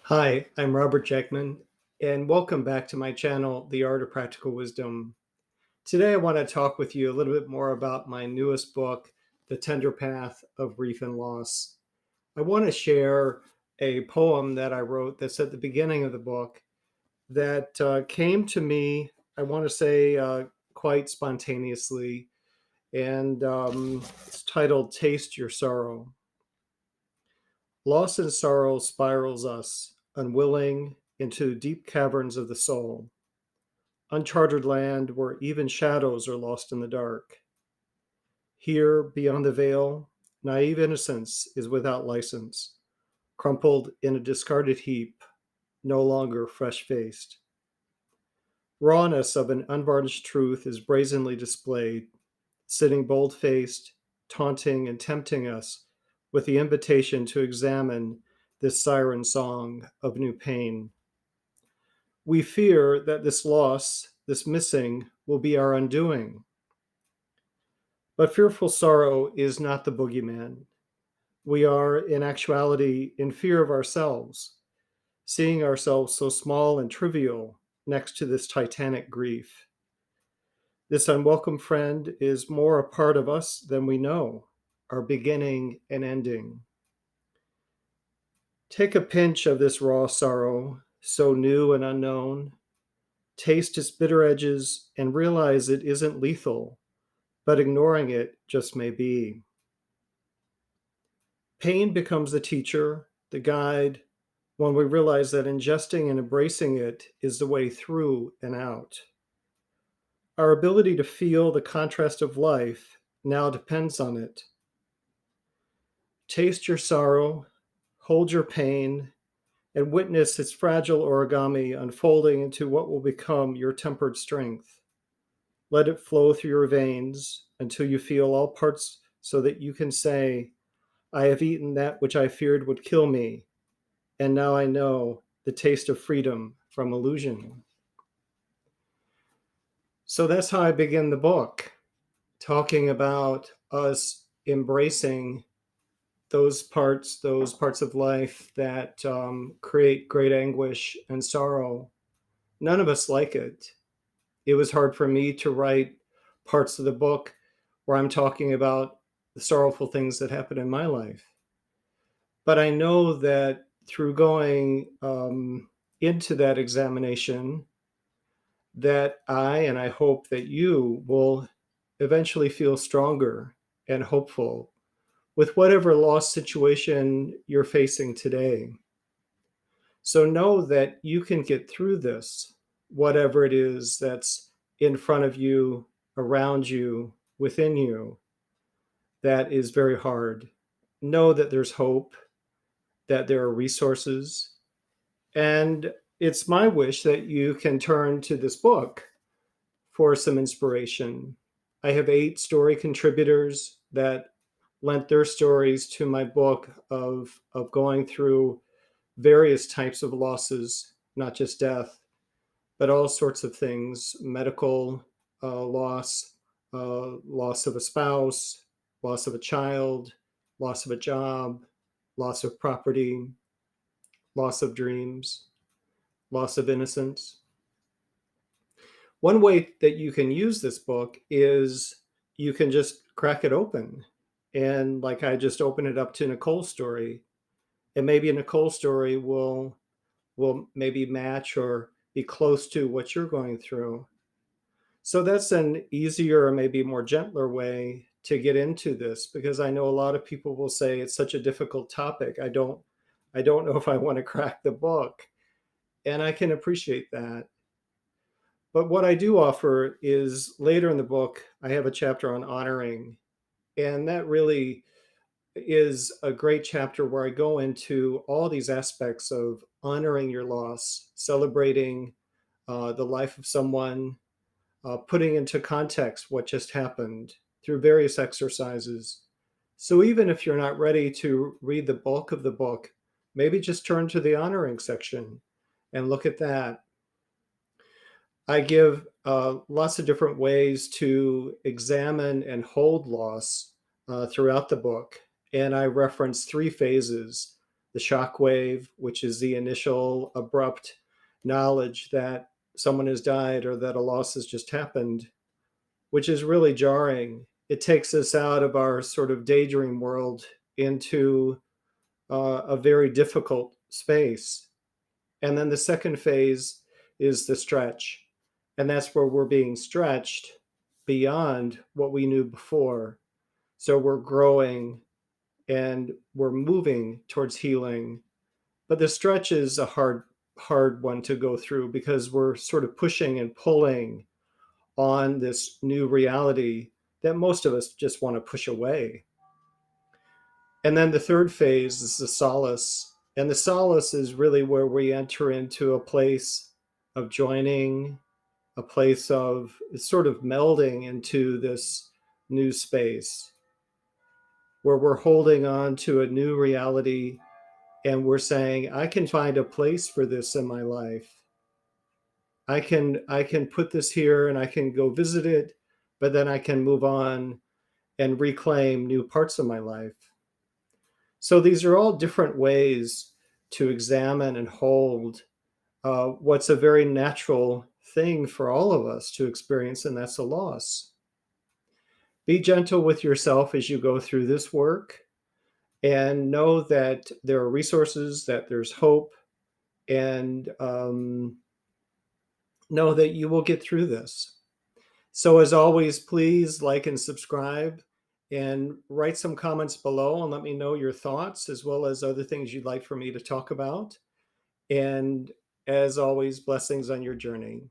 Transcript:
Hi, I'm Robert Jackman, and welcome back to my channel, The Art of Practical Wisdom. Today, I want to talk with you a little bit more about my newest book, The Tender Path of Grief and Loss. I want to share a poem that I wrote that's at the beginning of the book that came to me, I want to say, quite spontaneously, and it's titled Taste Your Sorrow. Loss and sorrow spirals us, unwilling, into deep caverns of the soul, uncharted land where even shadows are lost in the dark. Here, beyond the veil, naive innocence is without license, crumpled in a discarded heap, no longer fresh faced. Rawness of an unvarnished truth is brazenly displayed, sitting bold faced, taunting and tempting us with the invitation to examine this siren song of new pain. We fear that this loss, this missing, will be our undoing. But fearful sorrow is not the boogeyman. We are, in actuality, in fear of ourselves, seeing ourselves so small and trivial next to this titanic grief. This unwelcome friend is more a part of us than we know, our beginning and ending. Take a pinch of this raw sorrow, so new and unknown. Taste its bitter edges and realize it isn't lethal, but ignoring it just may be. Pain becomes the teacher, the guide, when we realize that ingesting and embracing it is the way through and out. Our ability to feel the contrast of life now depends on it. Taste your sorrow, hold your pain, and witness its fragile origami unfolding into what will become your tempered strength. Let it flow through your veins until you feel all parts so that you can say, I have eaten that which I feared would kill me, and now I know the taste of freedom from illusion. So that's how I begin the book, talking about us embracing those parts of life that create great anguish and sorrow. None of us like it. It was hard for me to write parts of the book where I'm talking about the sorrowful things that happen in my life. But I know that through going into that examination, that I and I hope that you will eventually feel stronger and hopeful with whatever loss situation you're facing today. So know that you can get through this, whatever it is that's in front of you, around you, within you, that is very hard. Know that there's hope, that there are resources, and it's my wish that you can turn to this book for some inspiration. I have 8 story contributors that lent their stories to my book of going through various types of losses, not just death, but all sorts of things: medical loss, loss of a spouse, loss of a child, loss of a job, loss of property, loss of dreams, loss of innocence. One way that you can use this book is you can just crack it open. And like I just open it up to Nicole's story, and maybe Nicole's story will maybe match or be close to what you're going through. So that's an easier or maybe more gentler way to get into this, because I know a lot of people will say it's such a difficult topic. I don't know if I want to crack the book. And I can appreciate that. But what I do offer is later in the book, I have a chapter on honoring. And that really is a great chapter where I go into all these aspects of honoring your loss, celebrating the life of someone, putting into context what just happened through various exercises. So even if you're not ready to read the bulk of the book, maybe just turn to the honoring section and look at that. I give lots of different ways to examine and hold loss throughout the book. And I reference 3 phases. the shock wave, which is the initial abrupt knowledge that someone has died or that a loss has just happened, which is really jarring. It takes us out of our sort of daydream world into a very difficult space. And then the second phase is the stretch. And that's where we're being stretched beyond what we knew before. So we're growing and we're moving towards healing. But the stretch is a hard one to go through because we're sort of pushing and pulling on this new reality that most of us just want to push away. And then the third phase is the solace. And the solace is really where we enter into a place of joining, a place of sort of melding into this new space where we're holding on to a new reality and we're saying, I can find a place for this in my life. I can put this here and I can go visit it, but then I can move on and reclaim new parts of my life. So these are all different ways to examine and hold what's a very natural thing for all of us to experience, and that's a loss. Be gentle with yourself as you go through this work and know that there are resources, that there's hope, and know that you will get through this. So, as always, please like and subscribe and write some comments below and let me know your thoughts as well as other things you'd like for me to talk about. And as always, blessings on your journey.